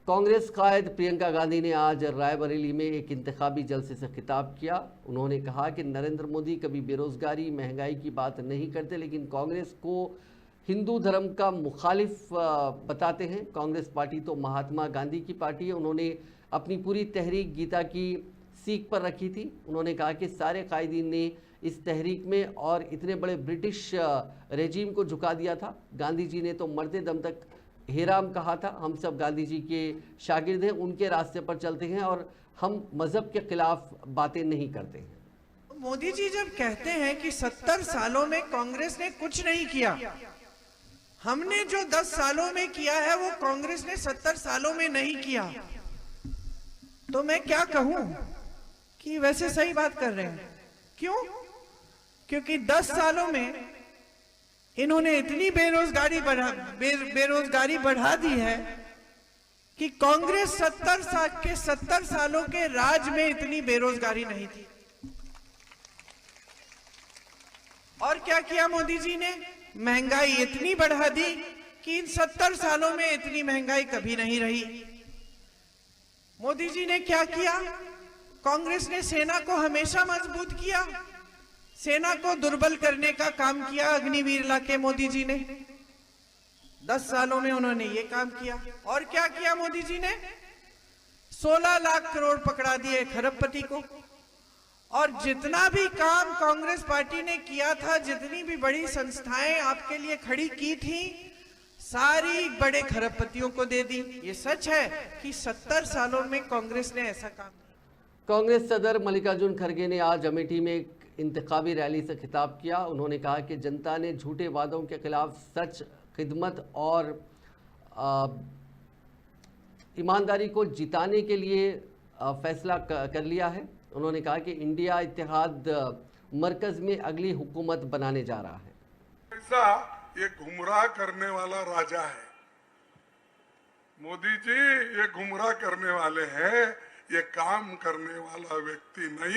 कांग्रेस कायद प्रियंका गांधी ने आज रायबरेली में एक इंतखाबी जलसे से खिताब किया। उन्होंने कहा कि नरेंद्र मोदी कभी बेरोजगारी महंगाई की बात नहीं करते, लेकिन कांग्रेस को हिंदू धर्म का मुखालिफ बताते हैं। कांग्रेस पार्टी तो महात्मा गांधी की पार्टी है। उन्होंने अपनी पूरी तहरीक गीता की सीख पर रखी थी। उन्होंने कहा कि सारे कायदीन ने इस तहरीक में और इतने बड़े ब्रिटिश रेजीम को झुका दिया था। गांधी जी ने तो मरते दम तक हेराम कहा था, हम सब गांधी जी के शागिर्द हैं, उनके रास्ते पर चलते हैं और हम मजहब के खिलाफ बातें नहीं करते हैं। मोदी जी जब कहते हैं कि 70 सालों में कांग्रेस ने कुछ नहीं किया, हमने जो 10 सालों में किया है वो कांग्रेस ने 70 सालों में नहीं किया, तो मैं क्या कहूं कि वैसे सही बात कर रहे हैं। क्यों? क्योंकि 10 सालों में इन्होंने इतनी बेरोजगारी बढ़ा दी है कि कांग्रेस 70 सालों के राज में इतनी बेरोजगारी नहीं थी। और क्या किया मोदी जी ने? महंगाई इतनी बढ़ा दी कि इन 70 सालों में इतनी महंगाई कभी नहीं रही। मोदी जी ने क्या किया? कांग्रेस ने सेना को हमेशा मजबूत किया, सेना को दुर्बल करने का काम किया अग्निवीर लाके मोदी जी ने। 10 सालों में उन्होंने ये काम किया। और क्या किया मोदी जी ने? 16 लाख करोड़ पकड़ा दिए खरबपति को। और जितना भी काम कांग्रेस पार्टी ने किया था, जितनी भी बड़ी संस्थाएं आपके लिए खड़ी की थी, सारी बड़े खरबपतियों को दे दी। ये सच है कि 70 सालों में कांग्रेस ने ऐसा काम किया। कांग्रेस सदर मल्लिकार्जुन खड़गे ने आज अमेठी में एक इंतखाबी रैली से खिताब किया। उन्होंने कहा कि जनता ने झूठे वादों के खिलाफ सच, खिदमत और ईमानदारी को जिताने के लिए फैसला कर लिया है। उन्होंने कहा कि इंडिया इत्तेहाद मरकज में अगली हुकूमत बनाने जा रहा है। ऐसा ये गुमराह करने वाला राजा है मोदी जी, ये गुमराह करने वाले हैं, ये काम करने वाला व्यक्ति नहीं।